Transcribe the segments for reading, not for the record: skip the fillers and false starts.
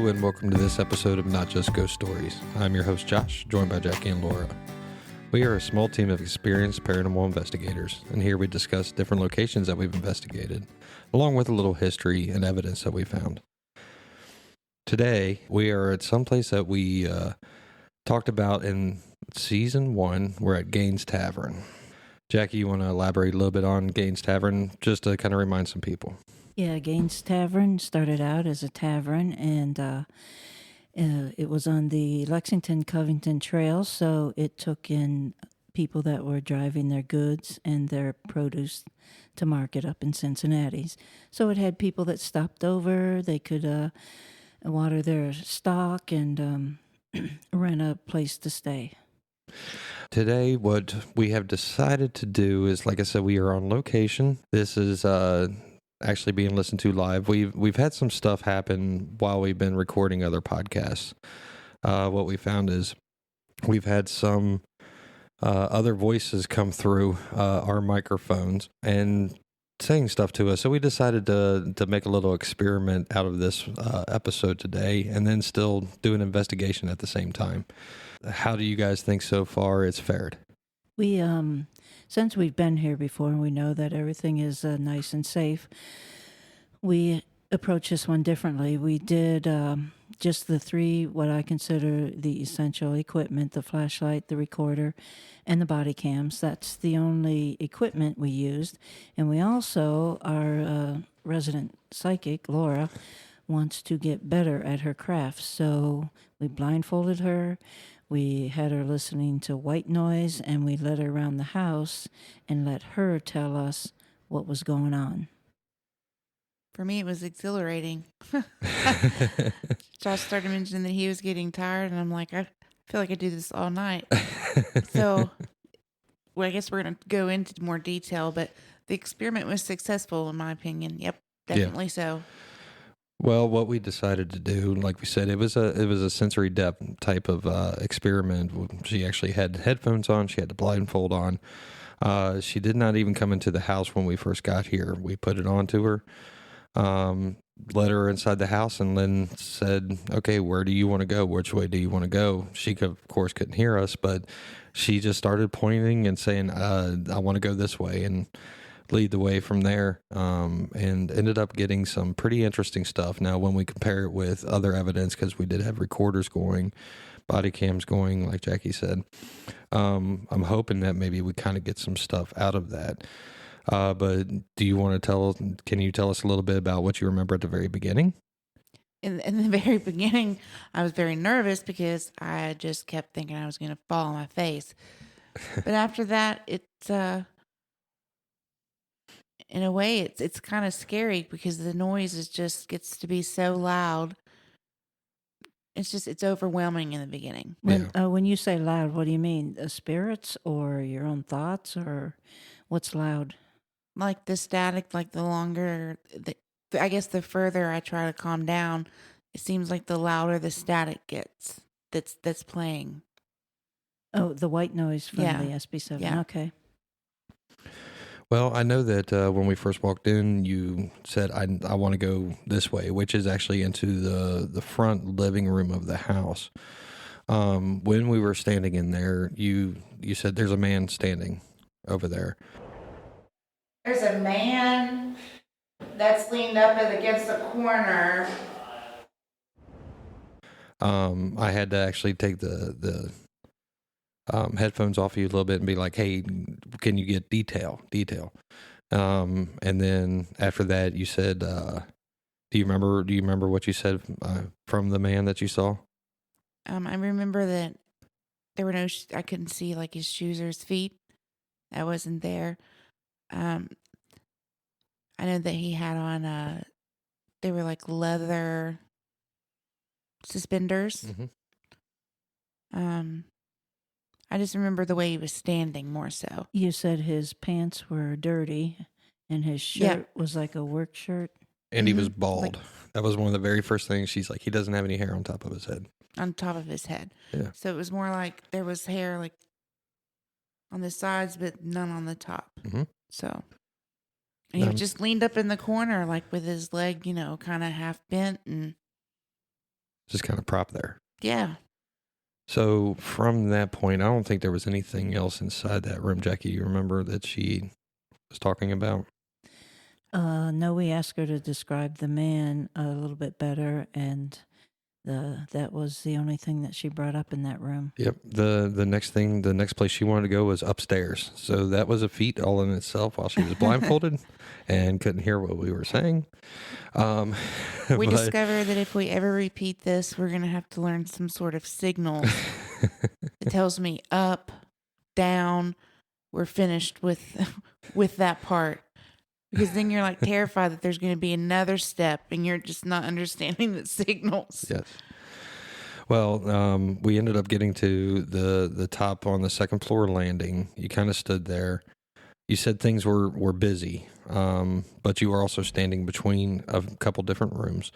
and welcome to this episode of Not Just Ghost Stories. I'm your host, Josh, joined by Jackie and Laura. We are a small team of experienced paranormal investigators, and here we discuss different locations that we've investigated, along with a little history and evidence that we found. Today, we are at some place that we talked about in Season 1. We're at Gaines Tavern. Jackie, you want to elaborate a little bit on Gaines Tavern, just to kind of remind some people? Yeah, Gaines Tavern started out as a tavern, and it was on the Lexington-Covington Trail, so it took in people that were driving their goods and their produce to market up in Cincinnati. So it had people that stopped over. They could water their stock and rent a place to stay. Today, what we have decided to do is, like I said, we are on location. This is actually being listened to live. We've had some stuff happen while we've been recording other podcasts. What we found is we've had some other voices come through our microphones and saying stuff to us. So we decided to make a little experiment out of this episode today, and then still do an investigation at the same time. How do you guys think so far it's fared? We, since we've been here before and we know that everything is nice and safe, we approach this one differently. We did just the three, what I consider the essential equipment: the flashlight, the recorder, and the body cams. That's the only equipment we used. And we also, our resident psychic, Laura, wants to get better at her craft. So we blindfolded her. We had her listening to white noise, and we led her around the house and let her tell us what was going on. For me, it was exhilarating. Josh started mentioning that he was getting tired, and I'm like, I feel like I do this all night. So, I guess we're going to go into more detail, but the experiment was successful, in my opinion. Yep, definitely so. Well, what we decided to do, like we said, it was a sensory depth type of experiment. She actually had headphones on. She had the blindfold on. She did not even come into the house when we first got here. We put it on to her, let her inside the house, and then said, okay, where do you want to go? Which way do you want to go? She, of course, couldn't hear us, but she just started pointing and saying, I want to go this way, and lead the way from there, and ended up getting some pretty interesting stuff. Now, when we compare it with other evidence, because we did have recorders going, body cams going, like Jackie said, I'm hoping that maybe we kind of get some stuff out of that. But can you tell us a little bit about what you remember at the very beginning? In the very beginning, I was very nervous because I just kept thinking I was going to fall on my face. But after that, it's in a way, it's kind of scary because the noise just gets to be so loud. It's overwhelming in the beginning. When you say loud, what do you mean? Spirits or your own thoughts, or what's loud? Like the static, like the longer, I guess the further I try to calm down, it seems like the louder the static gets that's playing. Oh, the white noise from Yeah. the SB7. Yeah. Okay. Well, I know that when we first walked in, you said, I want to go this way, which is actually into the front living room of the house. When we were standing in there, you said there's a man standing over there. There's a man that's leaned up against the corner. I had to actually take the headphones off you a little bit and be like, hey, can you get detail? And then after that, you said, do you remember what you said from the man that you saw? I remember that there were I couldn't see like his shoes or his feet. That wasn't there. I know that he had on, they were like leather suspenders. Mm-hmm. I just remember the way he was standing more so. You said his pants were dirty and his shirt was like a work shirt. And he was bald. That was one of the very first things. She's like, he doesn't have any hair on top of his head. On top of his head. Yeah. So it was more like there was hair like on the sides, but none on the top. Mm-hmm. So and he just leaned up in the corner, like with his leg, kind of half bent, and just kind of propped there. Yeah. So from that point, I don't think there was anything else inside that room. Jackie, you remember that she was talking about? No, we asked her to describe the man a little bit better, and that was the only thing that she brought up in that room. Yep. The next place she wanted to go was upstairs. So that was a feat all in itself while she was blindfolded and couldn't hear what we were saying. We discovered that if we ever repeat this, we're going to have to learn some sort of signal. It tells me up, down. We're finished with that part. Because then you're like terrified that there's going to be another step and you're just not understanding the signals. Yes. Well, we ended up getting to the top on the second floor landing. You kind of stood there. You said things were busy, but you were also standing between a couple different rooms.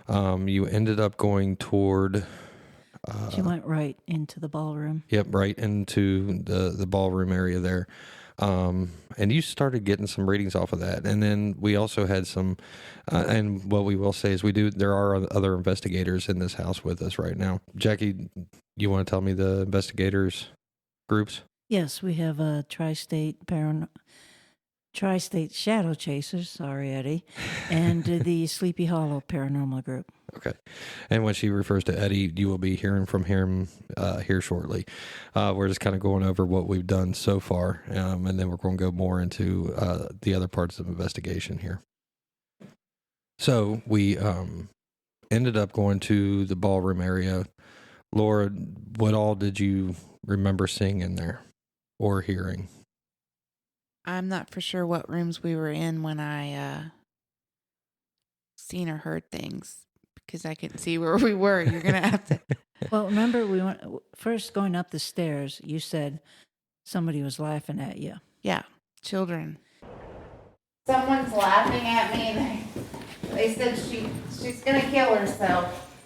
You ended up going toward... She went right into the ballroom. Yep, right into the ballroom area there. And you started getting some readings off of that. And then we also had some, and what we will say is there are other investigators in this house with us right now. Jackie, you want to tell me the investigators groups? Yes, we have a tri-state shadow chasers, sorry, Eddie, and the Sleepy Hollow paranormal group. Okay. And when she refers to Eddie, you will be hearing from him here shortly. We're just kind of going over what we've done so far, and then we're going to go more into the other parts of investigation here. So we ended up going to the ballroom area. Laura, what all did you remember seeing in there or hearing? I'm not for sure what rooms we were in when I seen or heard things because I couldn't see where we were. You're going to have to. Well, remember, we went first going up the stairs. You said somebody was laughing at you. Yeah, children. Someone's laughing at me. They said she's going to kill herself.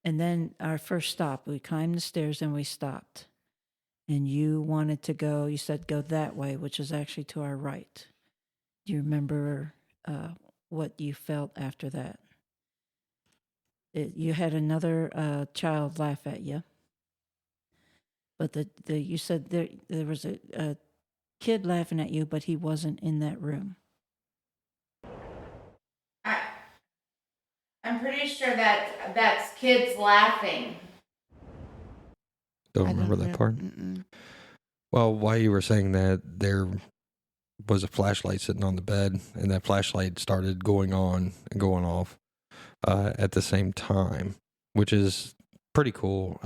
And then our first stop, we climbed the stairs and we stopped. And you wanted to go, you said go that way, which is actually to our right. Do you remember what you felt after that? You had another child laugh at you. But you said there was a kid laughing at you, but he wasn't in that room. I'm pretty sure that's kids laughing. Don't remember that part? Mm-mm. Well, while you were saying that, there was a flashlight sitting on the bed, and that flashlight started going on and going off at the same time, which is pretty cool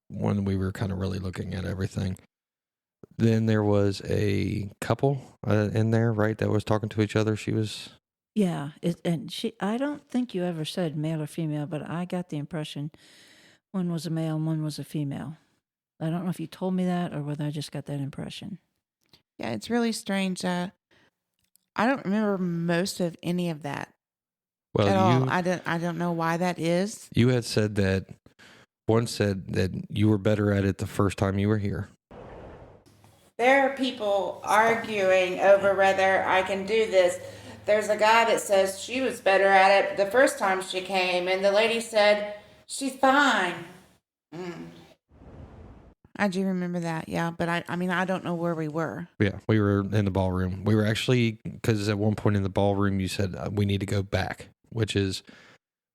when we were kind of really looking at everything. Then there was a couple in there, right, that was talking to each other. She was... Yeah, I don't think you ever said male or female, but I got the impression one was a male and one was a female. I don't know if you told me that or whether I just got that impression. Yeah, it's really strange. I don't remember most of any of that at all. I don't know why that is. You had said that one said that you were better at it the first time you were here. There are people arguing over whether I can do this. There's a guy that says she was better at it the first time she came, and the lady said she's fine. I do remember that, yeah, but I mean, I don't know where we were. Yeah, we were in the ballroom. We were actually, because at one point in the ballroom, you said we need to go back, which is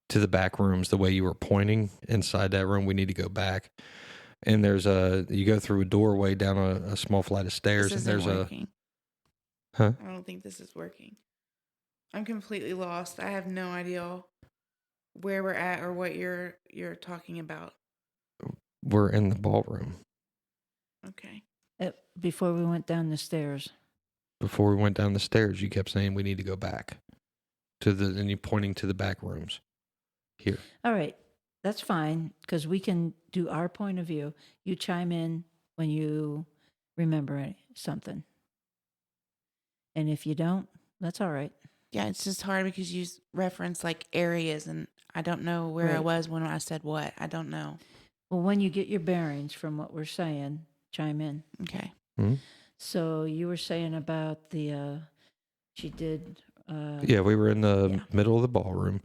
to the back rooms. The way you were pointing inside that room, we need to go back. And you go through a doorway down a small flight of stairs, This and there's isn't working. Huh? I don't think this is working. I'm completely lost. I have no idea where we're at or what you're talking about. We're in the ballroom. Okay. Before we went down the stairs. Before we went down the stairs, you kept saying we need to go back and you're pointing to the back rooms here. All right, that's fine because we can do our point of view. You chime in when you remember something, and if you don't, that's all right. Yeah, it's just hard because you reference like areas, and I don't know where I was when I said what. I don't know. Well, when you get your bearings from what we're saying, chime in. Okay. Mm-hmm. So you were saying about she did... yeah, we were in the middle of the ballroom.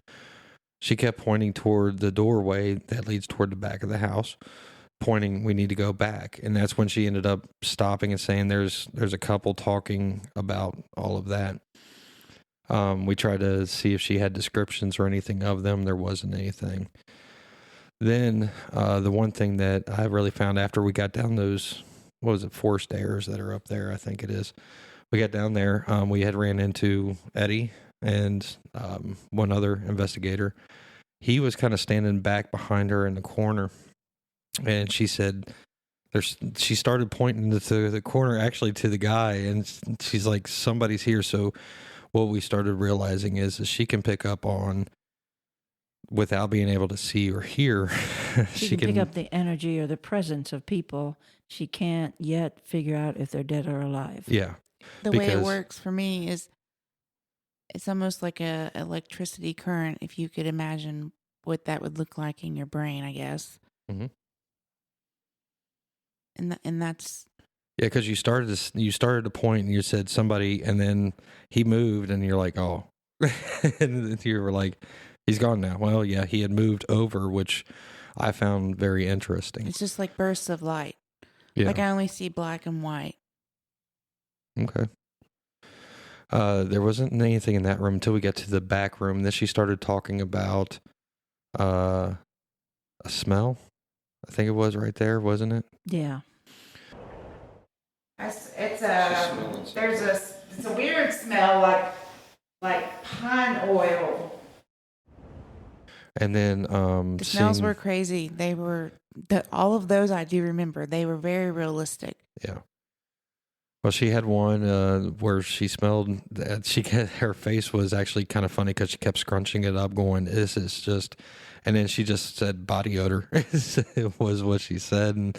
she kept pointing toward the doorway that leads toward the back of the house, pointing, we need to go back. And that's when she ended up stopping and saying, there's a couple talking about all of that. We tried to see if she had descriptions or anything of them. There wasn't anything. Then the one thing that I really found after we got down those, what was it, 4 stairs that are up there, I think it is. We got down there. We had ran into Eddie and one other investigator. He was kind of standing back behind her in the corner, and she said, she started pointing to the corner, actually to the guy, and she's like, somebody's here. So what we started realizing is she can pick up on, without being able to see or hear, She can pick up the energy or the presence of people. She can't yet figure out if they're dead or alive. Yeah. The way it works for me is it's almost like a electricity current, if you could imagine what that would look like in your brain, I guess. Mm-hmm. And that's... Yeah, because you started to point and you said somebody, and then he moved, and you're like, oh. And you were like, he's gone now. Well, yeah, he had moved over, which I found very interesting. It's just like bursts of light. Yeah. Like I only see black and white. Okay. There wasn't anything in that room until we got to the back room. Then she started talking about a smell. I think it was right there, wasn't it? Yeah. It's a weird smell like pine oil. And then the smells were crazy. They were all of those I do remember. They were very realistic. Yeah. Well, she had one where she smelled that her face was actually kind of funny because she kept scrunching it up, going, "This is just," and then she just said body odor. It was what she said, and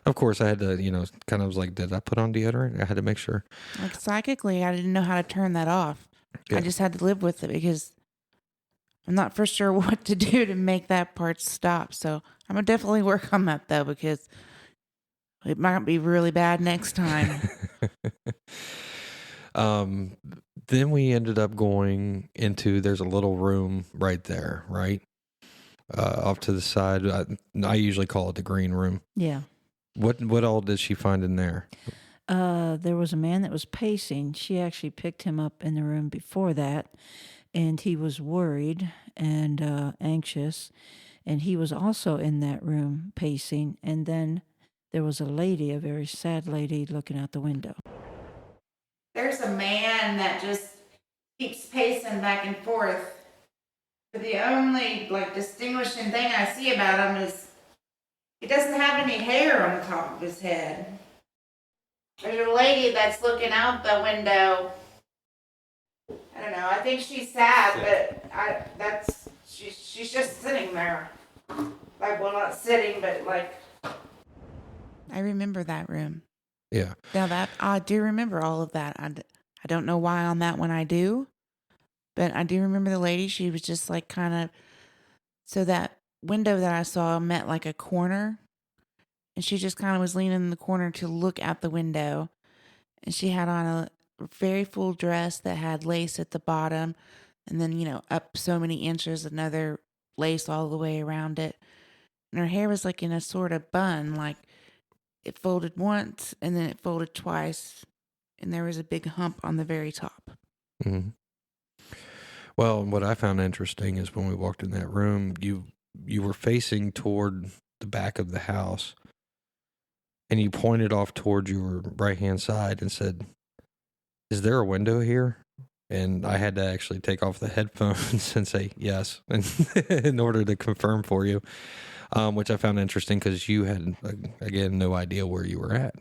of course I had to, kind of was like, did I put on deodorant? I had to make sure. Like psychically, I didn't know how to turn that off. Yeah. I just had to live with it because I'm not for sure what to do to make that part stop. So I'm gonna definitely work on that though, because it might be really bad next time. Then we ended up going into, there's a little room right there, right? Off to the side. I usually call it the green room. Yeah. What all did she find in there? There was a man that was pacing. She actually picked him up in the room before that, and he was worried and anxious, and he was also in that room pacing. And then there was a lady, a very sad lady, looking out the window. There's a man that just keeps pacing back and forth. But the only distinguishing thing I see about him is he doesn't have any hair on the top of his head. There's a lady that's looking out the window. I don't know. I think she's sad, but she's just sitting there. Not sitting, but I remember that room. Yeah. Now that I do remember all of that. I don't know why on that one I do, but I do remember the lady. She was just kind of, so that window that I saw met like a corner, and she just kind of was leaning in the corner to look out the window, and she had on a very full dress that had lace at the bottom, and then up so many inches, another lace all the way around it, and her hair was in a sort of bun, it folded once and then it folded twice, and there was a big hump on the very top. Mm-hmm. Well, what I found interesting is when we walked in that room, you were facing toward the back of the house, and you pointed off toward your right-hand side and said, "Is there a window here?" And I had to actually take off the headphones and say yes, in order to confirm for you. Which I found interesting because you had, again, no idea where you were at.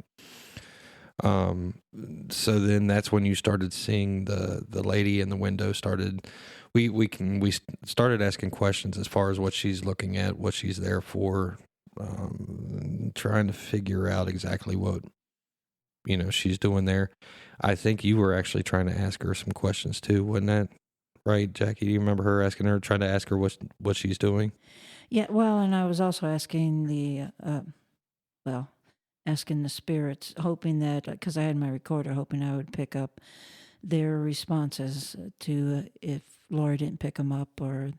So then that's when you started seeing the lady in the window started. We started asking questions as far as what she's looking at, what she's there for, trying to figure out exactly what she's doing there. I think you were actually trying to ask her some questions too, wasn't that right, Jackie? Do you remember trying to ask her what she's doing? Yeah, well, and I was also asking asking the spirits, hoping that, because I had my recorder, hoping I would pick up their responses to if Laura didn't pick them up, or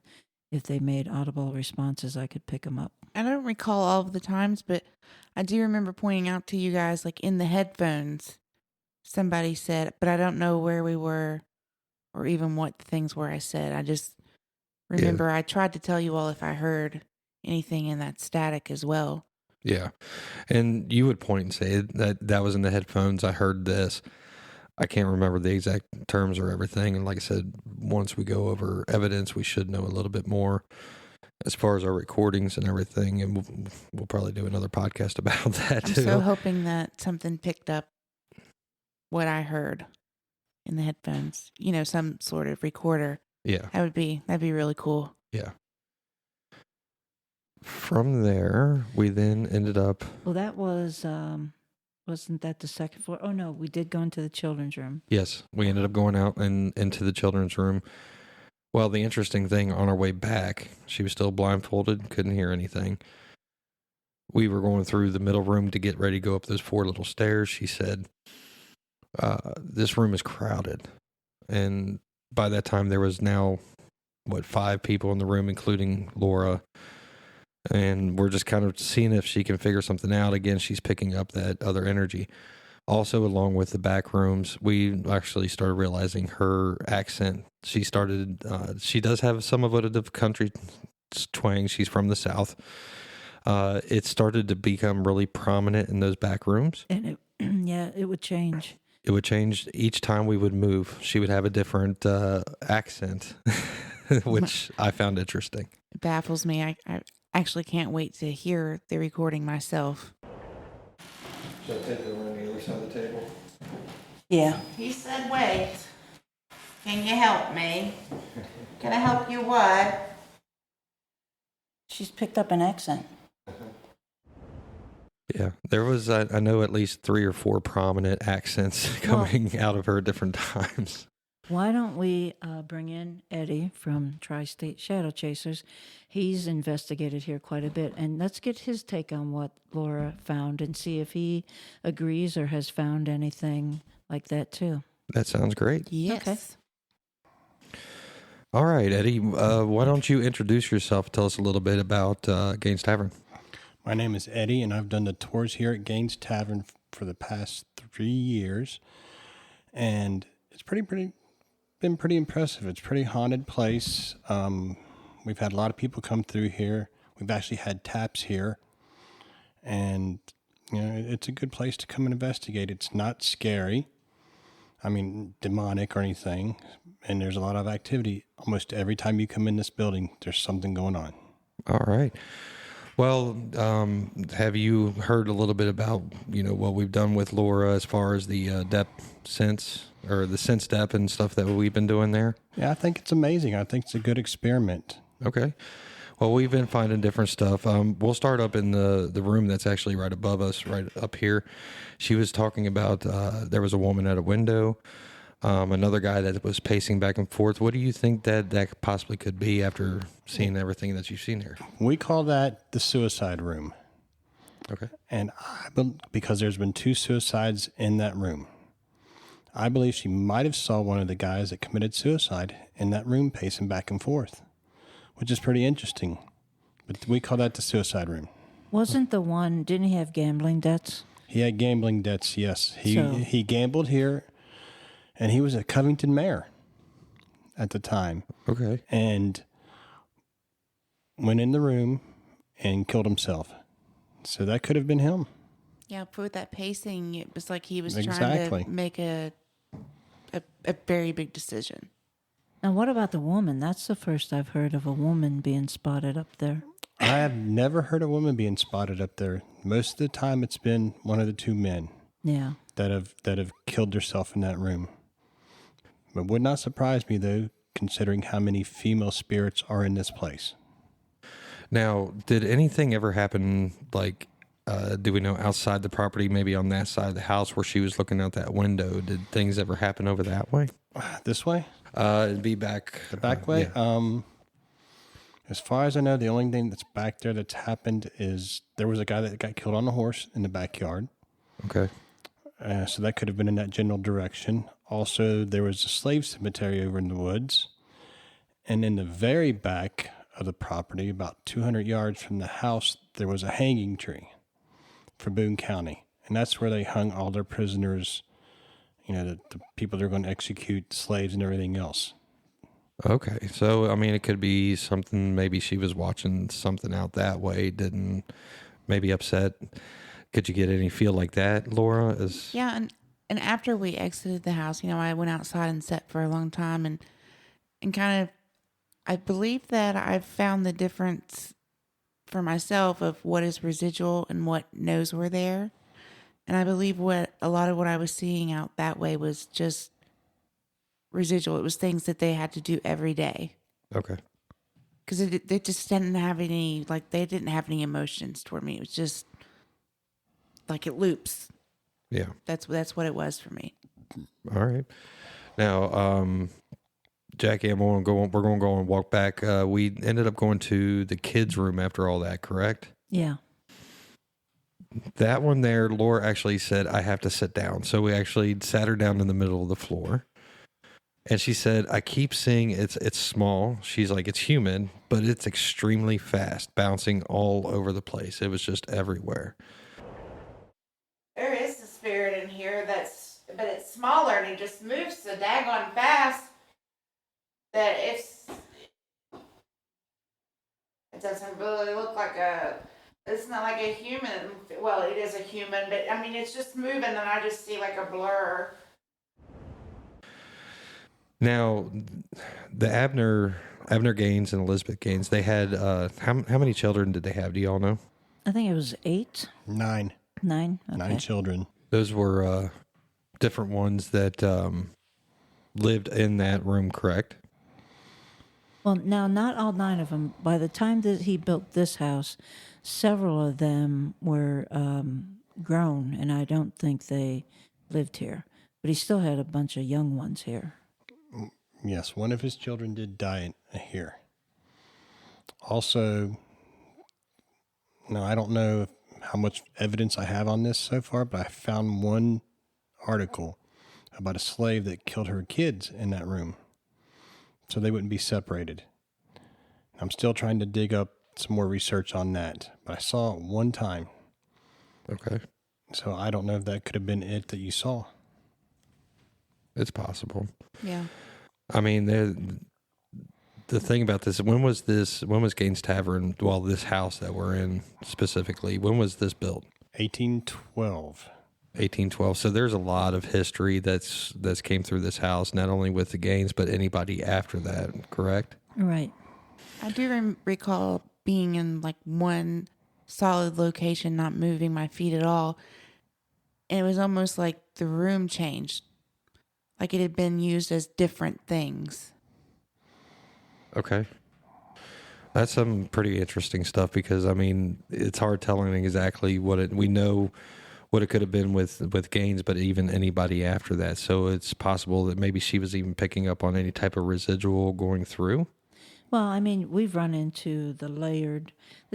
if they made audible responses, I could pick them up. I don't recall all of the times, but I do remember pointing out to you guys, like in the headphones, somebody said, but I don't know where we were or even what the things were I said. I just remember I tried to tell you all if I heard anything in that static as well. Yeah. And you would point and say that was in the headphones. I heard this. I can't remember the exact terms or everything. And like I said, once we go over evidence, we should know a little bit more as far as our recordings and everything. And we'll probably do another podcast about that I'm too. so hoping that something picked up what I heard in the headphones. You know, some sort of recorder. Yeah. That'd be really cool. Yeah. From there, we then ended up. Well, that was, wasn't that the second floor? Oh, no, we did go into the children's room. Yes, we ended up going out and into the children's room. Well, the interesting thing, on our way back, she was still blindfolded, couldn't hear anything. We were going through the middle room to get ready to go up those 4 little stairs. She said, this room is crowded. And by that time, there was now, 5 people in the room, including Laura. And we're just kind of seeing if she can figure something out. Again, she's picking up that other energy. Also, along with the back rooms, we actually started realizing her accent. She does have somewhat of a country twang. She's from the South. It started to become really prominent in those back rooms. And it would change. It would change each time we would move. She would have a different accent, which I found interesting. It baffles me. I actually can't wait to hear the recording myself. Should I take the one on the other side of the table? Yeah. He said, wait. Can you help me? Can I help you what? She's picked up an accent. Yeah, there was, I know, at least 3 or 4 prominent accents coming out of her at different times. Why don't we bring in Eddie from Tri-State Shadow Chasers? He's investigated here quite a bit, and let's get his take on what Laura found and see if he agrees or has found anything like that too. That sounds great. Yes. Okay. All right, Eddie, why don't you introduce yourself? Tell us a little bit about Gaines Tavern. My name is Eddie, and I've done the tours here at Gaines Tavern for the past 3 years, and it's been pretty impressive. It's a pretty haunted place. We've had a lot of people come through here. We've actually had taps here, and it's a good place to come and investigate. It's not scary, demonic or anything, and there's a lot of activity. Almost every time you come in this building, there's something going on. All right. Well, have you heard a little bit about, what we've done with Laura as far as the depth sense or the sense depth and stuff that we've been doing there? Yeah, I think it's amazing. I think it's a good experiment. Okay. Well, we've been finding different stuff. We'll start up in the room that's actually right above us, right up here. She was talking about there was a woman at a window, another guy that was pacing back and forth. What do you think that possibly could be after seeing everything that you've seen here? We call that the suicide room. Okay. And because there's been 2 suicides in that room, I believe she might have saw one of the guys that committed suicide in that room pacing back and forth, which is pretty interesting. But we call that the suicide room. Wasn't the one, didn't he have gambling debts? He had gambling debts, yes. He gambled here, and he was a Covington mayor at the time. Okay. And went in the room and killed himself. So that could have been him. Yeah, with that pacing, it was like he was Exactly. trying to make a very big decision. Now, what about the woman? That's the first I've heard of a woman being spotted up there. I have never heard a woman being spotted up there. Most of the time, it's been one of the 2 men Yeah. that have killed themselves in that room. It would not surprise me, though, considering how many female spirits are in this place. Now, did anything ever happen, like, do we know outside the property, maybe on that side of the house where she was looking out that window? Did things ever happen over that way? This way? It'd be back. The back way? Yeah. As far as I know, the only thing that's back there that's happened is there was a guy that got killed on a horse in the backyard. Okay. So that could have been in that general direction. Also, there was a slave cemetery over in the woods. And in the very back, of the property, about 200 yards from the house, there was a hanging tree for Boone County. And that's where they hung all their prisoners, the people they're going to execute, slaves and everything else. Okay. So, I mean, it could be something, maybe she was watching something out that way, didn't maybe upset. Could you get any feel like that, Laura? Yeah, and after we exited the house, I went outside and sat for a long time and kind of, I believe that I've found the difference for myself of what is residual and what knows we're there. And I believe a lot of what I was seeing out that way was just residual. It was things that they had to do every day. Okay. Because they just didn't have any, they didn't have any emotions toward me. It was just like it loops. Yeah. That's what it was for me. All right. Now, Jackie, we're going to go and walk back. We ended up going to the kids' room after all that, correct? Yeah. That one there, Laura actually said, I have to sit down. So we actually sat her down in the middle of the floor. And she said, I keep seeing it's small. She's like, it's human, but it's extremely fast, bouncing all over the place. It was just everywhere. There is a spirit in here but it's smaller and it just moves so daggone fast that it doesn't really look like it's not like a human. Well, it is a human, but I mean, it's just moving and I just see like a blur. Now, the Abner Gaines and Elizabeth Gaines, they had, how many children did they have? Do you all know? I think it was 8. 9. 9? Okay. 9 children. Those were different ones that lived in that room, correct? Well, now, not all 9 of them. By the time that he built this house, several of them were grown, and I don't think they lived here. But he still had a bunch of young ones here. Yes, one of his children did die here. Also, now I don't know how much evidence I have on this so far, but I found one article about a slave that killed her kids in that room so they wouldn't be separated. I'm still trying to dig up some more research on that, but I saw it one time. Okay. So I don't know if that could have been it that you saw. It's possible. Yeah. I mean, the thing about this, when was Gaines Tavern, well, this house that we're in specifically, when was this built? 1812. 1812. So there's a lot of history that's came through this house, not only with the Gaines, but anybody after that, correct? Right. I do recall being in one solid location, not moving my feet at all. And it was almost like the room changed. Like it had been used as different things. Okay. That's some pretty interesting stuff because, I mean, it's hard telling exactly we know what it could have been with Gaines, but even anybody after that. So it's possible that maybe she was even picking up on any type of residual going through. Well, I mean, we've run into the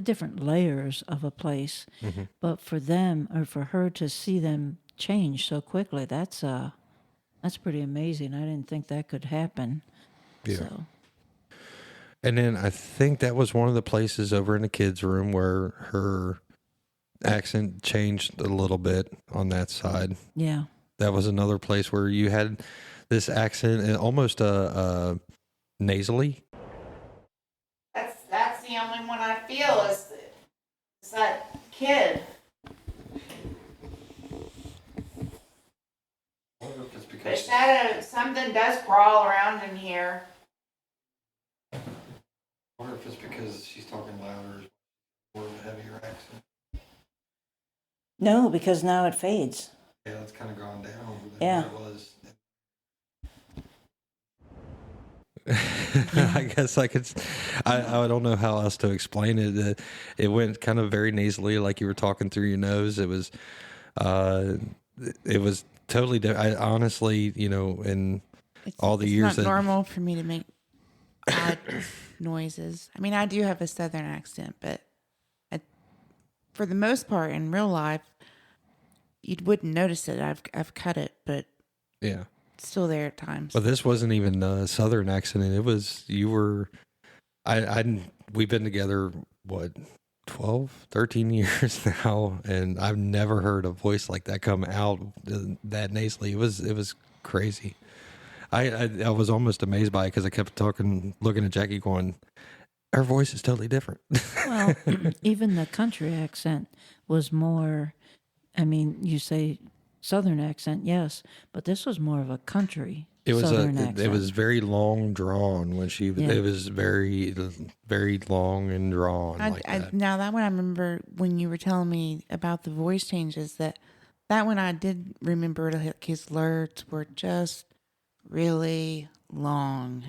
different layers of a place, but for them or for her to see them change so quickly, that's pretty amazing. I didn't think that could happen. Yeah. So. And then I think that was one of the places over in the kids' room where her accent changed a little bit on that side. Yeah. That was another place where you had this accent and almost nasally. That's the only one I feel is that kid. The shadow, something does crawl around in here. I wonder if it's because she's talking louder or a heavier accent. No, because now it fades. Yeah, it's kind of gone down. Yeah. It was. I guess I could. I don't know how else to explain it. It went kind of very nasally, like you were talking through your nose. It was totally different. I honestly, in all the years it's not normal for me to make odd noises. I mean, I do have a southern accent, but for the most part, in real life, you wouldn't notice it. I've cut it, but yeah, it's still there at times. But this wasn't even a southern accent. You were we've been together, what, 12, 13 years now, and I've never heard a voice like that come out that nasally. It was crazy. I was almost amazed by it because I kept looking at Jackie going, her voice is totally different. Well, even the country accent was more, I mean, you say Southern accent, yes, but this was more of a country Southern accent. It was very long drawn when she, Yeah. it was very, very long and drawn like that. Now that one, I remember when you were telling me about the voice changes. That one I did remember. Like his words were just really long.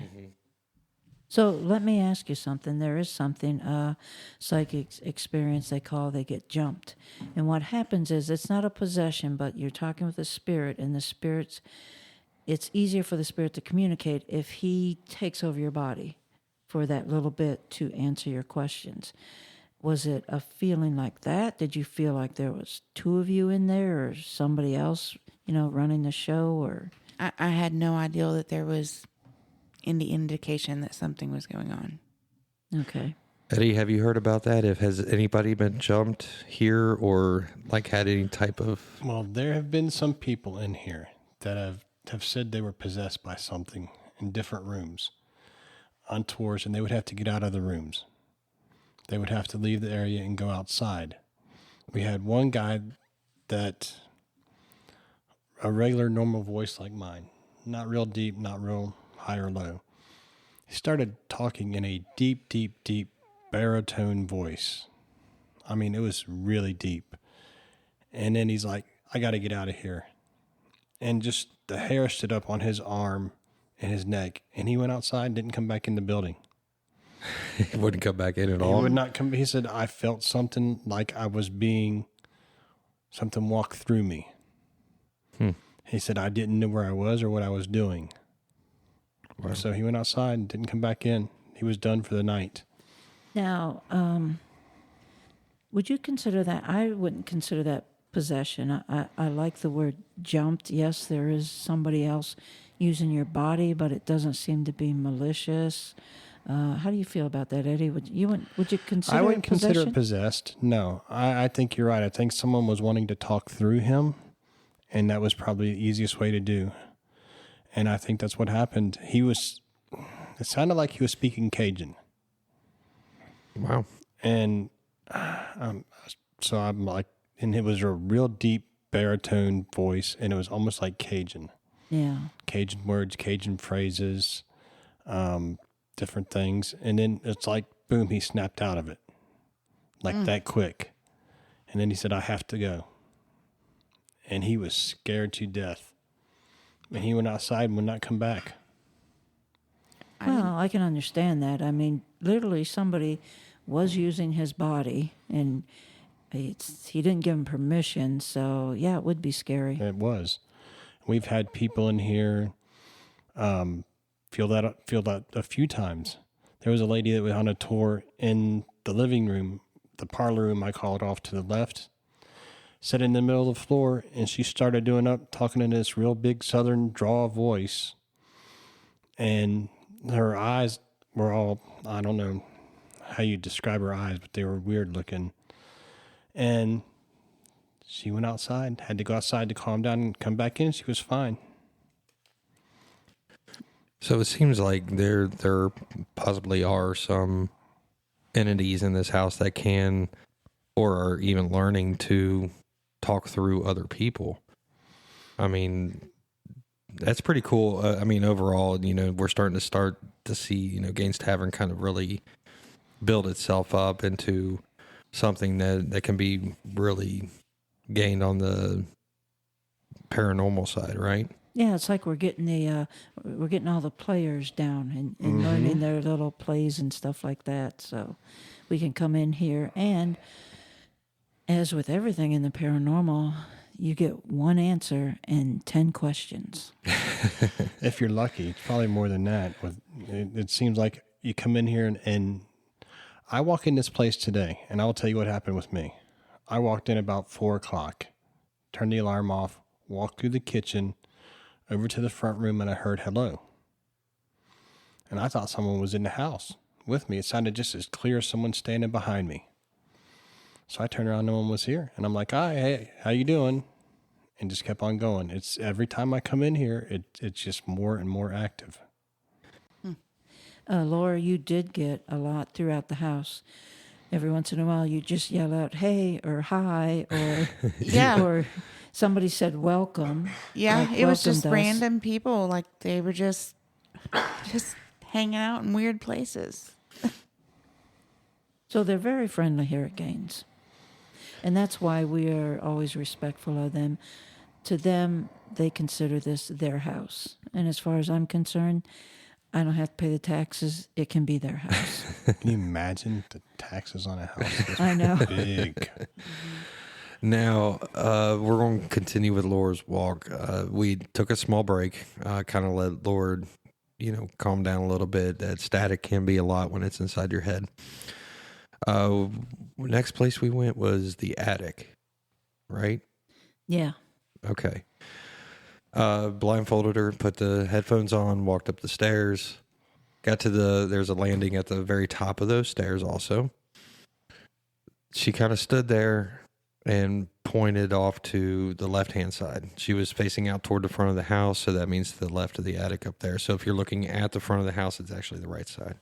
So let me ask you something. There is something, psychic experience they get jumped. And what happens is it's not a possession, but you're talking with a spirit, and the spirit's, it's easier for the spirit to communicate if he takes over your body for that little bit to answer your questions. Was it a feeling like that? Did you feel like there was two of you in there or somebody else, running the show? Or I had no idea that there was any indication that something was going on. Okay. Eddie, have you heard about that? Has anybody been jumped here or like had any type of... Well, there have been some people in here that have said they were possessed by something in different rooms on tours, and they would have to get out of the rooms. They would have to leave the area and go outside. We had one guy that, a regular normal voice like mine, not real deep, not real high or low. He started talking in a deep, deep, deep baritone voice. I mean, it was really deep. And then he's like, I got to get out of here. And just the hair stood up on his arm and his neck. And he went outside and didn't come back in the building. He wouldn't come back in at He all? would not come. He said, I felt something like something walked through me. He said, I didn't know where I was or what I was doing. Wow. So he went outside and didn't come back in. He was done for the night. Now, would you consider that? I wouldn't consider that possession. I like the word jumped. Yes, there is somebody else using your body, but it doesn't seem to be malicious. How do you feel about that, Eddie? Would you consider? I wouldn't it consider possession? it possessed. No, I think you're right. I think someone was wanting to talk through him, and that was probably the easiest way to do. And I think that's what happened. It sounded like he was speaking Cajun. Wow. And so I'm like, and it was a real deep baritone voice, and it was almost like Cajun. Yeah. Cajun words, Cajun phrases, different things. And then it's like, boom, he snapped out of it. Like that quick. And then he said, I have to go. And he was scared to death. And he went outside and would not come back. Well, I can understand that. I mean, literally somebody was using his body, and he didn't give him permission. So, yeah, it would be scary. It was. We've had people in here feel that a few times. There was a lady that was on a tour in the living room, the parlor room, I call it, off to the left, sat in the middle of the floor, and she started talking in this real big southern drawl voice. And her eyes were all, I don't know how you describe her eyes, but they were weird looking. And she went outside, had to go outside to calm down and come back in. She was fine. So it seems like there possibly are some entities in this house that can or are even learning to talk through other people. I mean, that's pretty cool. I mean, overall, we're starting to see, Gaines Tavern kind of really build itself up into something that can be really gained on the paranormal side, right? Yeah, it's like we're getting all the players down and learning their little plays and stuff like that. So we can come in here, and as with everything in the paranormal, you get one answer and 10 questions. If you're lucky, it's probably more than that. It seems like you come in here and I walk in this place today, and I'll tell you what happened with me. I walked in about 4 o'clock, turned the alarm off, walked through the kitchen, over to the front room, and I heard hello. And I thought someone was in the house. with me. It sounded just as clear as someone standing behind me. So I turned around, no one was here. And I'm like, hi, hey, how you doing? And just kept on going. It's every time I come in here, it's just more and more active. Laura, you did get a lot throughout the house. Every once in a while, you just yell out, hey, or hi, or Yeah. or somebody said welcome. Yeah, like it was just welcomed us. random people. Like they were just hanging out in weird places. So they're very friendly here at Gaines. And that's why we are always respectful of them. To them, they consider this their house. And as far as I'm concerned, I don't have to pay the taxes. It can be their house. Can you imagine the taxes on a house? I know. Big. Now, we're going to continue with Laura's walk. We took a small break, kind of let Laura, calm down a little bit. That static can be a lot when it's inside your head. Next place we went was the attic, right? Yeah. Okay. Blindfolded her, put the headphones on, walked up the stairs, got to there's a landing at the very top of those stairs also. She kind of stood there and pointed off to the left-hand side. She was facing out toward the front of the house, so that means to the left of the attic up there. So if you're looking at the front of the house, it's actually the right side.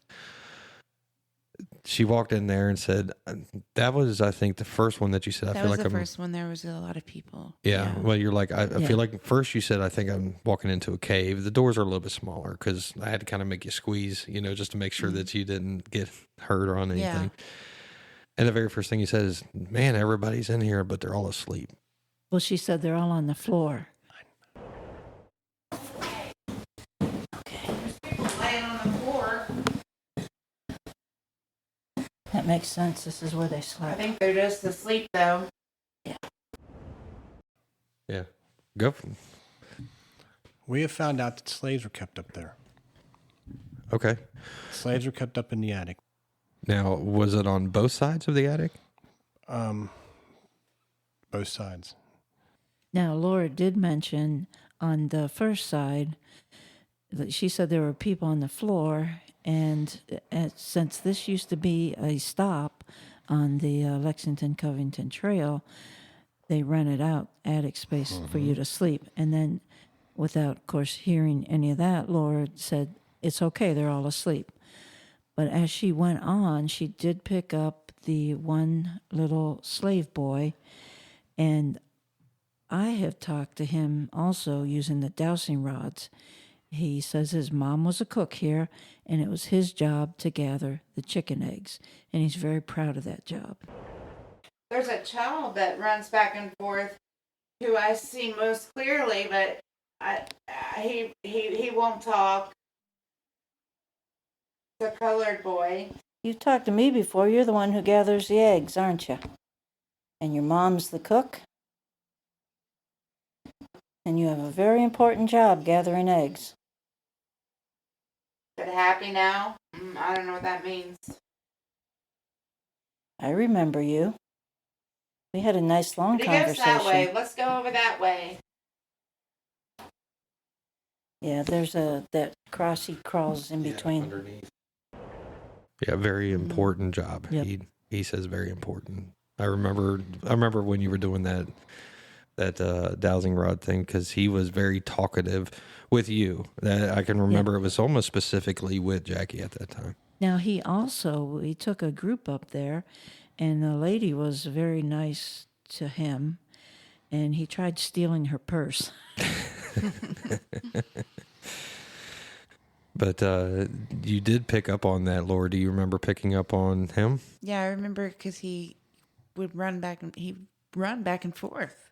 She walked in there and said, that was, I think, the first one that you said. I That feel was like the first one. There was a lot of people. Yeah. Well, you're like, I Yeah. feel like first you said, I think I'm walking into a cave. The doors are a little bit smaller because I had to kind of make you squeeze, just to make sure that you didn't get hurt or on anything. Yeah. And the very first thing you said is, man, everybody's in here, but they're all asleep. Well, she said they're all on the floor. Laying on the floor. That makes sense. This is where they I slept. think they're just asleep though. Yeah. Go. We have found out that slaves were kept up there. Okay. Slaves were kept up in the attic. Now, was it on both sides of the attic? Both sides. Now, Laura did mention on the first side that she said there were people on the floor, and since this used to be a stop on the Lexington-Covington Trail, they rented out attic space for you to sleep. And then, without, of course, hearing any of that, Laura said, it's okay, they're all asleep. But as she went on, she did pick up the one little slave boy, and I have talked to him also using the dowsing rods. He says his mom was a cook here, and it was his job to gather the chicken eggs, and he's very proud of that job. There's a child that runs back and forth who I see most clearly, but he won't talk. The colored boy. You've talked to me before. You're the one who gathers the eggs, aren't you? And your mom's the cook? And you have a very important job gathering eggs. But happy now? I don't know what that means. I remember you. We had a nice long But he goes conversation. that way. Let's go over that way. Yeah, there's that cross he crawls in between. Underneath. Yeah, very important job. Yep. He says very important. I remember when you were doing that dowsing rod thing, because he was very talkative with you. That I can remember. It was almost specifically with Jackie at that time. Now, he took a group up there, and the lady was very nice to him, and he tried stealing her purse. But you did pick up on that, Laura. Do you remember picking up on him? Yeah, I remember because he would run back and forth.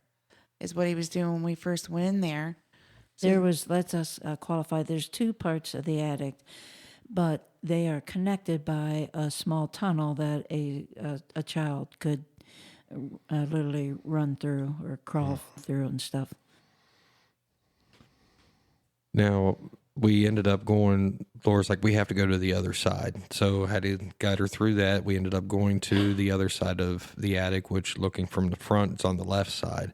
Is what he was doing when we first went in there. Let's us qualify. There's two parts of the attic, but they are connected by a small tunnel that a child could literally run through or crawl through and stuff. Now, we ended up going, Laura's like, we have to go to the other side. So had to guide her through that. We ended up going to the other side of the attic, which looking from the front, it's on the left side.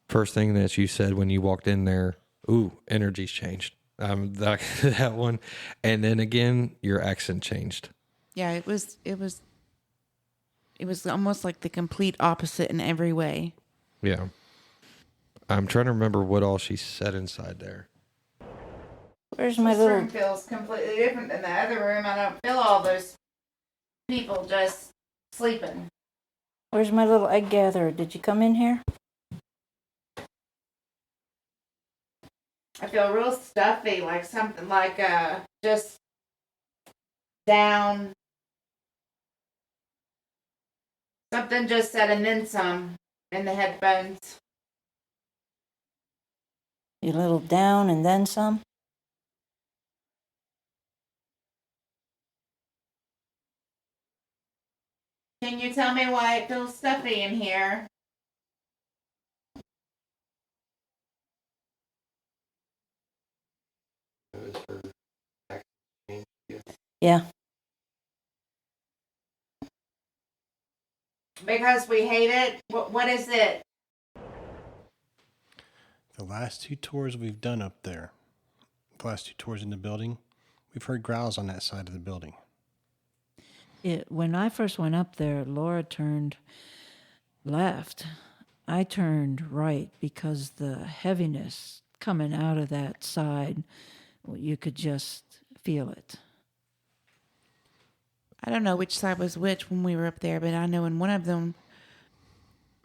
First thing that you said when you walked in there, ooh, energy's changed. That one. And then again, your accent changed. Yeah, it was almost like the complete opposite in every way. Yeah. I'm trying to remember what all she said inside there. Where's my little? room feels completely different than the other room. I don't feel all those people just sleeping. Where's my little egg gatherer? Did you come in here? I feel real stuffy, like something like just down. Something just said and then some in the headphones. You little down and then some? Can you tell me why it feels stuffy in here? Yeah. Because we hate it? What is it? The last 2 tours we've done up there, the last 2 tours in the building, we've heard growls on that side of the building. When I first went up there, Laura turned left. I turned right because the heaviness coming out of that side, you could just feel it. I don't know which side was which when we were up there, but I know in one of them,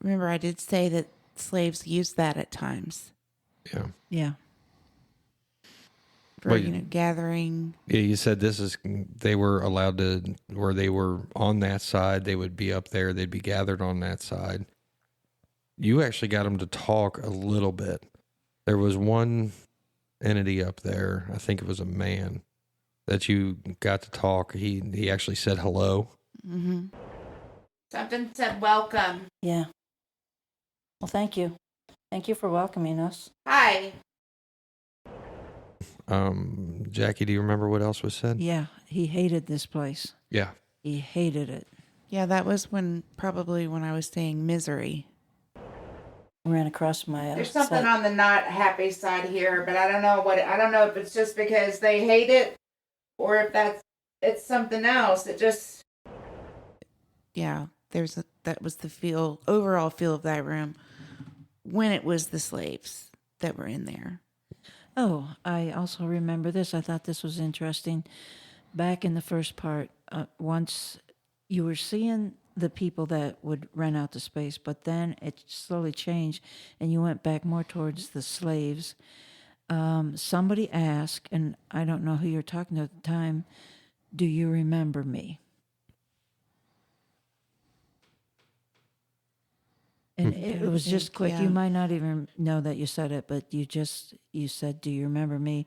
remember I did say that slaves used that at times. Yeah. Yeah. For, gathering. Yeah, you said they were allowed to, where they were on that side, they would be up there, they'd be gathered on that side. You actually got them to talk a little bit. There was one entity up there, I think it was a man, that you got to talk. He actually said hello. Mm-hmm. Something said welcome. Yeah. Well, thank you. Thank you for welcoming us. Hi. Jackie, do you remember what else was said? Yeah, he hated this place. Yeah. He hated it. Yeah, that was probably when I was saying misery. Ran across my. There's something on the not happy side here, but I don't know I don't know if it's just because they hate it, or if it's something else. It just. Yeah, that was the overall feel of that room when it was the slaves that were in there. Oh, I also remember this. I thought this was interesting. Back in the first part, once you were seeing the people that would rent out the space, but then it slowly changed and you went back more towards the slaves. Somebody asked, and I don't know who you're talking to at the time, do you remember me? And it was just quick. Yeah. You might not even know that you said it, but you said, do you remember me?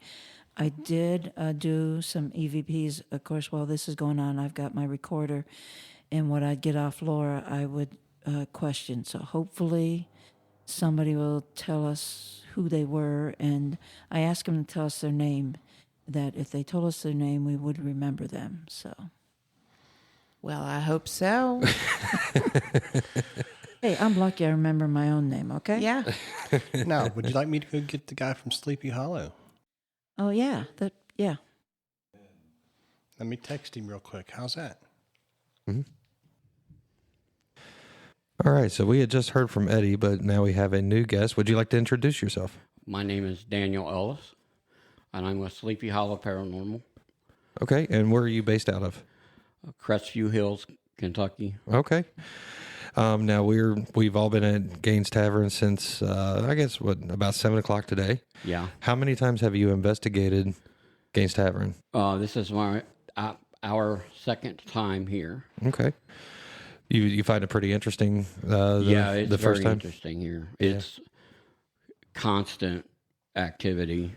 I did do some EVPs. Of course, while this is going on, I've got my recorder. And what I'd get off Laura, I would question. So hopefully somebody will tell us who they were. And I asked them to tell us their name, that if they told us their name, we would remember them. So. Well, I hope so. Hey, I'm lucky I remember my own name, okay? Yeah. Now, would you like me to go get the guy from Sleepy Hollow? Oh, yeah. Yeah. Let me text him real quick. How's that? Mm-hmm. All right, so we had just heard from Eddie, but now we have a new guest. Would you like to introduce yourself? My name is Daniel Ellis, and I'm with Sleepy Hollow Paranormal. Okay, and where are you based out of? Crestview Hills, Kentucky. Okay. Now we've all been at Gaines Tavern since I guess about 7 o'clock today. Yeah. How many times have you investigated Gaines Tavern? This is our second time here. Okay. You find it pretty interesting? It's the first very time? interesting here. It's constant activity.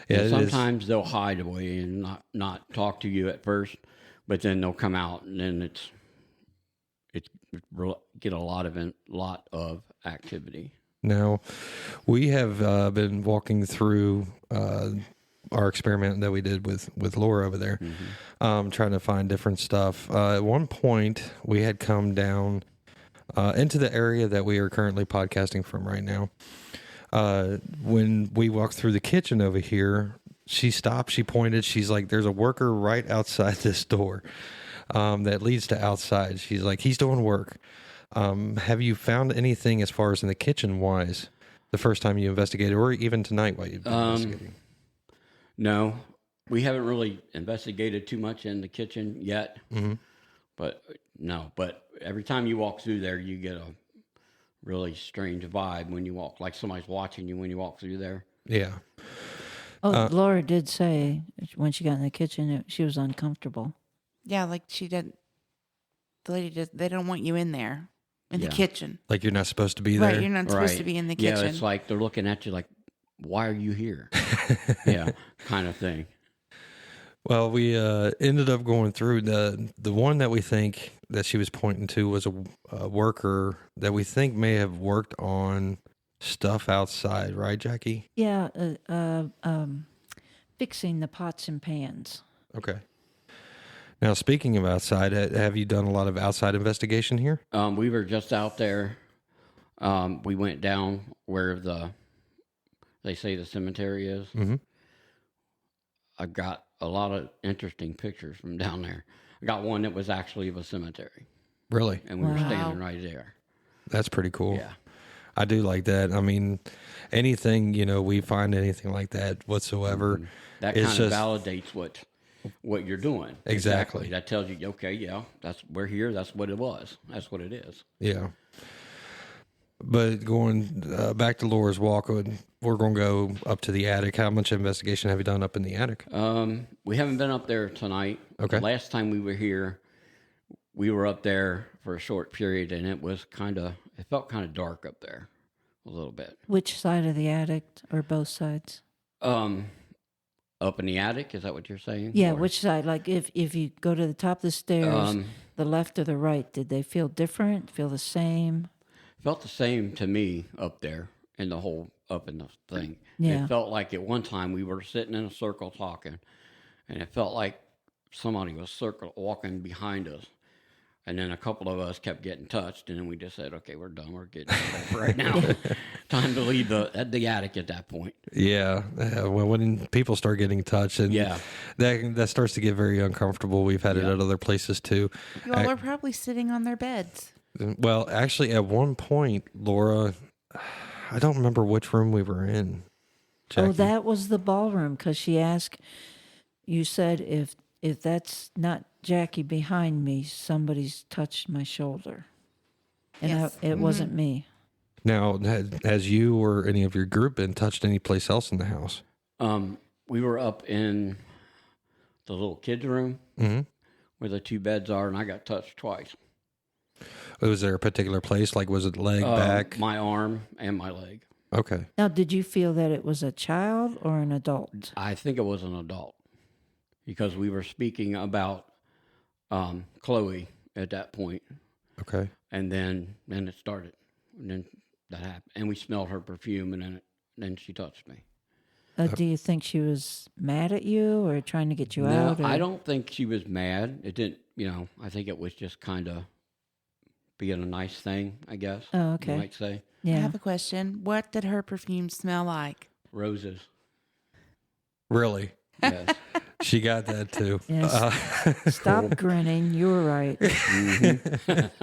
Yeah, And sometimes they'll hide away and not talk to you at first, but then they'll come out, and then it's get a lot of activity. Now, we have been walking through our experiment that we did with Laura over there, trying to find different stuff. At one point, we had come down into the area that we are currently podcasting from right now. When we walked through the kitchen over here, she stopped, she pointed, she's like, there's a worker right outside this door that leads to outside. She's like, he's doing work. Have you found anything as far as in the kitchen wise the first time you investigated, or even tonight while you've been investigating? No, we haven't really investigated too much in the kitchen yet. Mm-hmm. But no, but every time you walk through there, you get a really strange vibe when you walk, like somebody's watching you when you walk through there. Yeah. Oh, Laura did say when she got in the kitchen, she was uncomfortable. Yeah, like she didn't. The lady just, they don't want you in there, in the Yeah. kitchen. Like you're not supposed to be there. Right, you're not supposed to be in the kitchen. Yeah, it's like they're looking at you like, why are you here? Yeah, kind of thing. Well, we ended up going through the one that we think that she was pointing to was a worker that we think may have worked on stuff outside, right, Jackie? Yeah, fixing the pots and pans. Okay. Now, speaking of outside, have you done a lot of outside investigation here? We were just out there. We went down where they say the cemetery is. Mm-hmm. I've got a lot of interesting pictures from down there. I got one that was actually of a cemetery, Really? and we were Wow. standing right there. That's pretty cool. Yeah. I do like that. I mean, anything, we find anything like that whatsoever. Mm-hmm. That It's kind of just- validates what you're doing. Exactly. That tells you, okay, yeah, we're here. That's what it was. That's what it is. Yeah. But going back to Laura's walk, we're going to go up to the attic. How much investigation have you done up in the attic? We haven't been up there tonight. Okay. The last time we were here, we were up there for a short period, and it felt kind of dark up there a little bit. Which side of the attic, or both sides? Up in the attic, is that what you're saying? Yeah, Or- which side? Like if you go to the top of the stairs, the left or the right, did they feel different? Feel the same? Felt the same to me up there in the whole up in the thing. Yeah. It felt like at one time we were sitting in a circle talking, and it felt like somebody was walking behind us. And then a couple of us kept getting touched, and then we just said, "Okay, we're done. We're getting off right now. Time to leave the attic at that point." Yeah. Well, when people start getting touched, and Yeah. that starts to get very uncomfortable. We've had it Yeah. at other places too. You all are probably sitting on their beds. Well, actually, at one point, Laura, I don't remember which room we were in. Oh, Jackie. that was the ballroom, because she asked. You said if that's not Jackie behind me, somebody's touched my shoulder, and Yes. it wasn't me. Now, has you or any of your group been touched any place else in the house? We were up in the little kids' room Mm-hmm. where the two beds are, and I got touched twice. Was there a particular place? Like, was it leg, back? My arm and my leg. Okay. Now, did you feel that it was a child or an adult? I think it was an adult because we were speaking about Chloe at that point, Okay. and then it started, and then that happened, and we smelled her perfume, and then she touched me. Do you think she was mad at you or trying to get you No, out? Or? I don't think she was mad. It didn't, I think it was just kind of being a nice thing, I guess. Oh, okay. You might say. I Yeah. have a question. What did her perfume smell like? Roses. Really? Yes. She got that too. Yes. Stop grinning. You were right.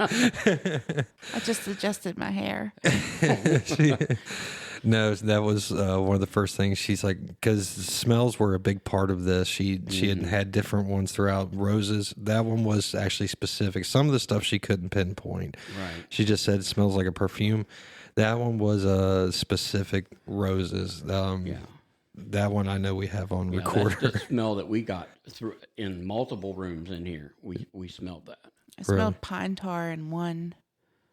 I just adjusted my hair. No, that was one of the first things. She's like, because smells were a big part of this. She had different ones throughout. Roses, that one was actually specific. Some of the stuff she couldn't pinpoint. Right. She just said it smells like a perfume. That one was specific roses. Yeah. That one I know we have on Yeah, recorder. that's the smell that we got through in multiple rooms in here. We smelled that. I smelled pine tar in one.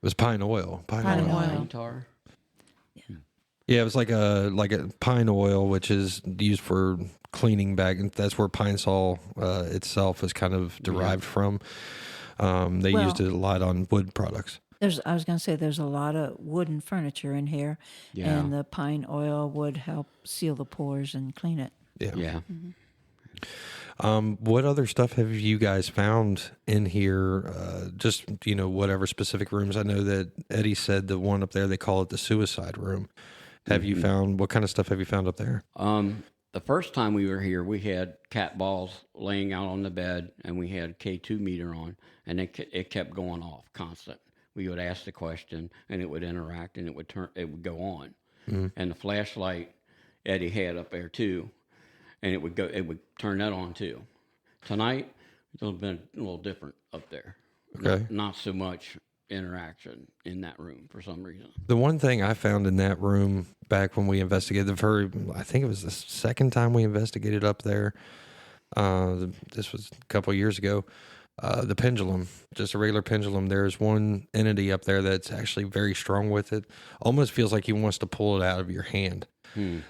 It was pine oil. Pine oil. oil. Pine tar. Yeah, it was like a pine oil, which is used for cleaning back, and that's where pine sol itself is kind of derived from. They Well- used it a lot on wood products. I was going to say there's a lot of wooden furniture in here, Yeah. and the pine oil would help seal the pores and clean it. Yeah. Yeah. What other stuff have you guys found in here? Just whatever specific rooms. I know that Eddie said the one up there they call it the suicide room. Have you found what kind of stuff have you found up there? the first time we were here, we had cat balls laying out on the bed, and we had K2 meter on, and it kept going off constant. We would ask the question, and it would interact, and it would go on. And the flashlight Eddie had up there too, and it would turn that on too. Tonight, it's been a little different up there. Okay. Not so much interaction in that room for some reason. The one thing I found in that room back when we investigated I think it was the second time we investigated up there. This was a couple of years ago. The pendulum, just a regular pendulum. There's one entity up there that's actually very strong with it. Almost feels like he wants to pull it out of your hand.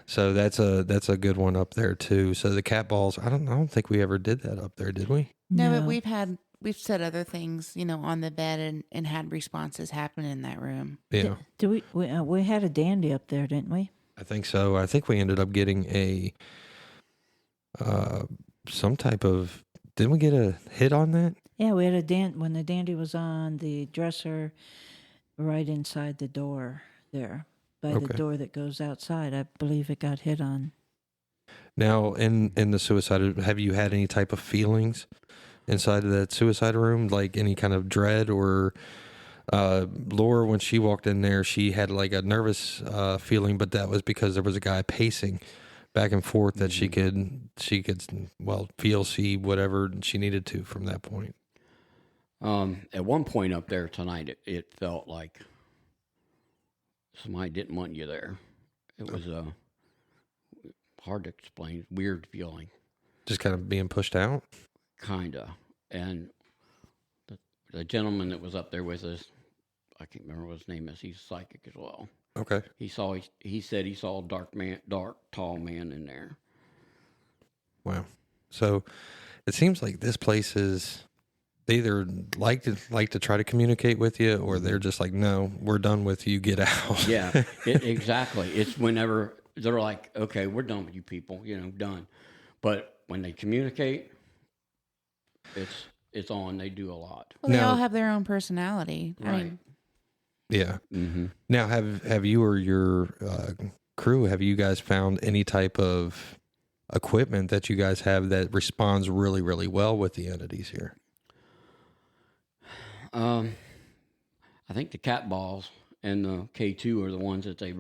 So that's a good one up there too. So the cat balls, I don't think we ever did that up there, did we? No, but we've said other things, on the bed and had responses happen in that room. Yeah. We had a dandy up there, didn't we? I think so. I think we ended up getting some type of. Didn't we get a hit on that? Yeah, we had when the dandy was on the dresser, right inside the door there, by the door that goes outside. I believe it got hit on. Now, in the suicide, have you had any type of feelings inside of that suicide room, like any kind of dread or? Laura, when she walked in there, she had like a nervous feeling, but that was because there was a guy pacing back and forth that she could see whatever she needed to from that point. At one point up there tonight, it felt like somebody didn't want you there. It was hard to explain, weird feeling. Just kind of being pushed out? Kinda. And the gentleman that was up there with us, I can't remember what his name is. He's psychic as well. Okay. He said he saw a dark, tall man in there. Wow. So it seems like this place is they either like to try to communicate with you, or they're just like, no, we're done with you. Get out. Yeah, exactly. It's whenever they're like, okay, we're done with you people, done. But when they communicate, it's on. They do a lot. Well, they all have their own personality. Right. I mean, Yeah. Mm-hmm. Now, have you or your crew, have you guys found any type of equipment that you guys have that responds really, really well with the entities here? I think the cat balls and the K2 are the ones that they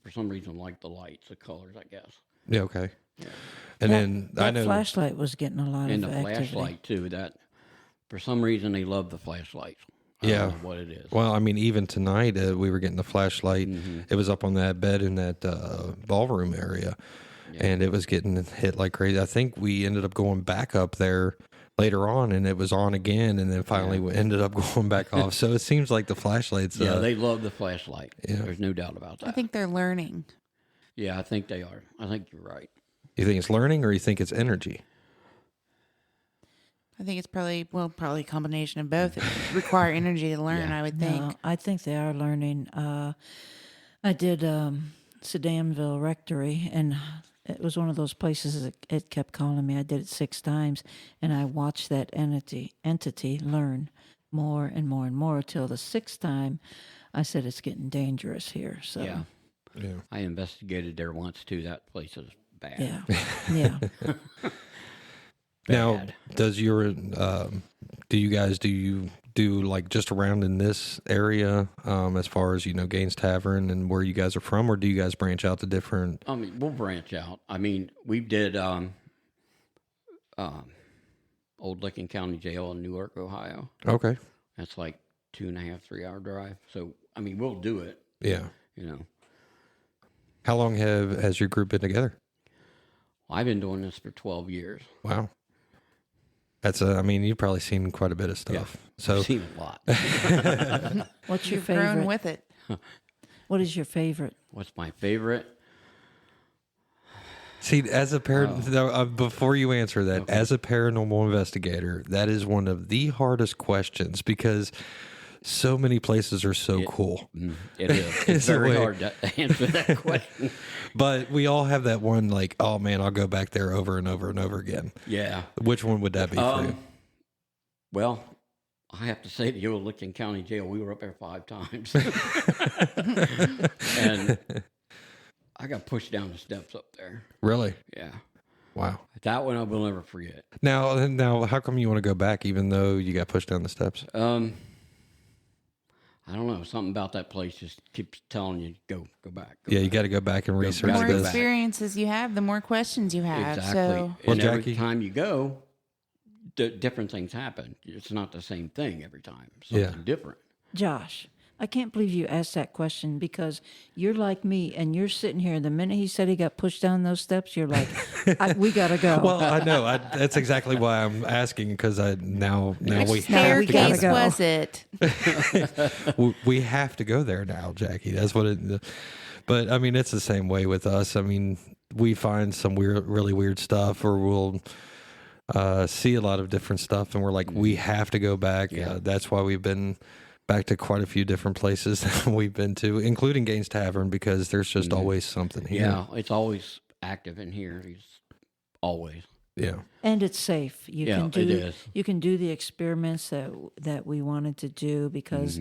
for some reason like the lights, the colors, I guess. Yeah. Okay. Yeah. And then that I know flashlight was getting a lot and of the activity. flashlight too. That for some reason they love the flashlights. I Yeah. don't know what it is. Well, I mean, even tonight we were getting the flashlight. Mm-hmm. It was up on that bed in that ballroom area, and it was getting hit like crazy. I think we ended up going back up there later on, and it was on again, and then finally we ended up going back off. So it seems like the flashlights. Yeah, they love the flashlight. Yeah. There's no doubt about that. I think they're learning. Yeah, I think they are. I think you're right. You think it's learning, or you think it's energy? I think it's probably a combination of both. It require energy to learn, I would think. No, I think they are learning. I did Sedanville Rectory, and it was one of those places that it kept calling me. I did it 6 times, and I watched that entity learn more and more and more till the 6th time I said it's getting dangerous here. So Yeah. I investigated there once too. That place is bad. yeah. Now, does your do you do like just around in this area as far as Gaines Tavern and where you guys are from, or do you guys branch out to different? I mean, we'll branch out. I mean, we did Old Licking County Jail in Newark, Ohio. Okay. That's like 2.5, 3 hour drive. So I mean, we'll do it. Yeah. How long has your group been together? I've been doing this for 12 years. Wow. That's I mean, you've probably seen quite a bit of stuff. So I've seen a lot. What's your You've grown favorite? with it. What is your favorite? What's my favorite? See, as a before you answer that, as a paranormal investigator, that is one of the hardest questions because so many places are so cool. It is. It's very hard to answer that question. But we all have that one, like, oh man, I'll go back there over and over and over again. Yeah. Which one would that be for you? Well, I have to say the Old Licking County Jail, we were up there 5 times. And I got pushed down the steps up there. Really? Yeah. Wow. That one I will never forget. Now, how come you want to go back even though you got pushed down the steps? I don't know. Something about that place just keeps telling you, go back. Go Yeah, you back. got to go back and research The gotta more go this. back. experiences you have, the more questions you have. Exactly. So Well, And every Jackie- time you go, different things happen. It's not the same thing every time. Something different. Josh, I can't believe you asked that question because you're like me and you're sitting here. The minute he said he got pushed down those steps, you're like, we got to go. Well, I know. That's exactly why I'm asking because now we have to staircase go. was it? we have to go there now, Jackie. That's what it. But I mean, it's the same way with us. I mean, we find some really weird stuff, or we'll see a lot of different stuff, and we're like, we have to go back. Yeah. That's why we've been back to quite a few different places that we've been to, including Gaines Tavern, because there's just always something here. Yeah, it's always active in here. He's always. Yeah. And it's safe. You Yeah, can do it is. You can do the experiments that we wanted to do because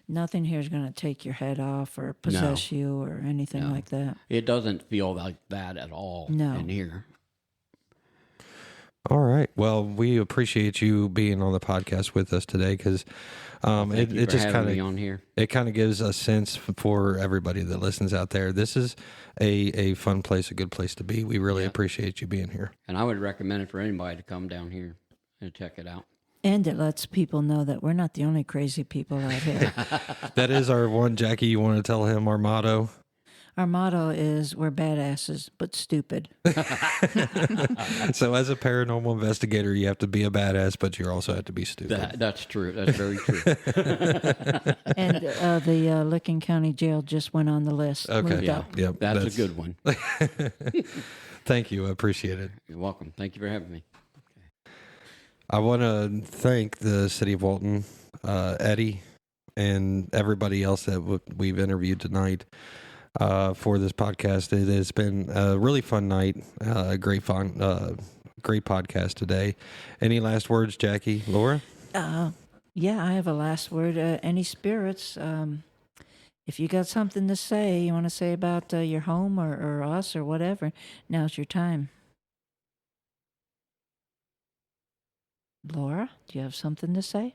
nothing here is going to take your head off or possess you or anything No. like that. It doesn't feel like that at all No. in here. All right. Well, we appreciate you being on the podcast with us today because Thank you it for just having kind me of on here. it kind of gives a sense for everybody that listens out there. This is a fun place, a good place to be. We really appreciate you being here. And I would recommend it for anybody to come down here and check it out. And it lets people know that we're not the only crazy people out here. That is our one, Jackie. You want to tell him our motto? Our motto is we're badasses, but stupid. So as a paranormal investigator, you have to be a badass, but you also have to be stupid. That's true. That's very true. And the Licking County Jail just went on the list. Okay. Moved Yeah, up. Yep, that's a good one. Thank you. I appreciate it. You're welcome. Thank you for having me. I want to thank the city of Walton, Eddie, and everybody else that we've interviewed tonight for this podcast. It has been a really fun night, great podcast today. Any last words, Jackie, Laura? Yeah, I have a last word. Any spirits, if you got something to say, you want to say about your home or us or whatever, now's your time. Laura, do you have something to say?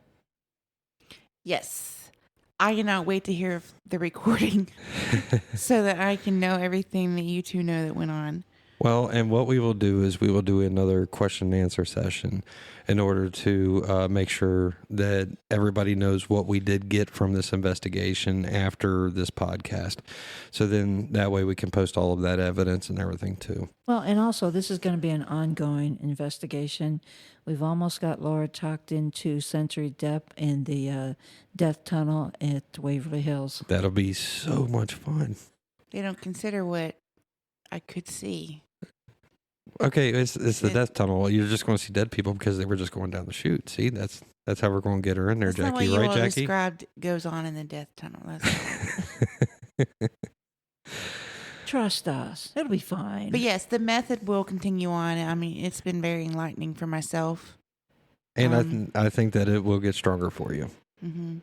Yes. I cannot wait to hear the recording so that I can know everything that you two know that went on. Well, and what we will do is we will do another question and answer session in order to make sure that everybody knows what we did get from this investigation after this podcast. So then that way we can post all of that evidence and everything too. Well, and also, this is going to be an ongoing investigation. We've almost got Laura talked into sensory depth in the death tunnel at Waverly Hills. That'll be so much fun. They don't consider what I could see. Okay, it's the death tunnel. You're just going to see dead people because they were just going down the chute. See, that's how we're going to get her in there, That's not what Jackie. you Right, all Jackie? described goes on in the death tunnel. That's Trust us. It'll be fine. But yes, the method will continue on. I mean, it's been very enlightening for myself. And I think that it will get stronger for you. Mm-hmm.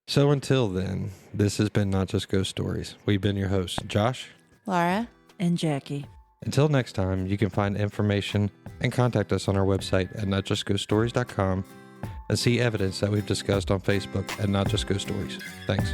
So until then, this has been Not Just Ghost Stories. We've been your hosts, Josh. Laura? And Jackie. Until next time, you can find information and contact us on our website at notjustghoststories.com and see evidence that we've discussed on Facebook at Not Just Ghost Stories. Thanks.